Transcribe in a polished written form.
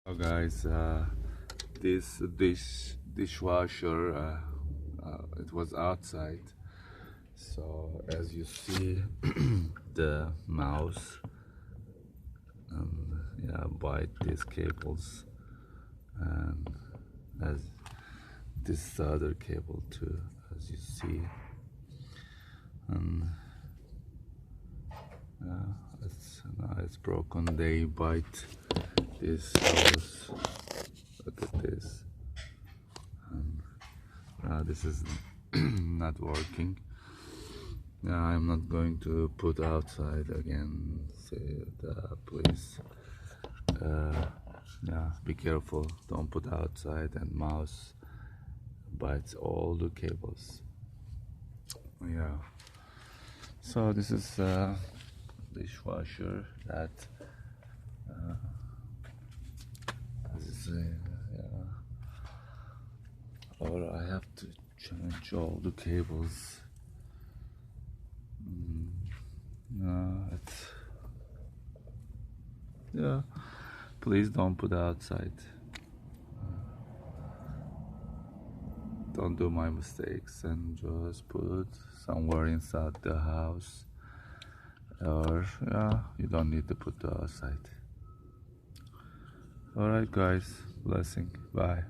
Hello guys, this dishwasher it was outside, so as you see the mouse and bite these cables, and as this other cable too, as you see, and it's broken. They bite this house. Look at this. This is not working. I'm not going to put outside again. Say please, be careful. Don't put outside, and mouse bites all the cables. Yeah. So this is dishwasher that is or I have to change all the cables. Please don't put outside. Don't do my mistakes and just put somewhere inside the house, or you don't need to put outside. Alright guys, blessing, bye.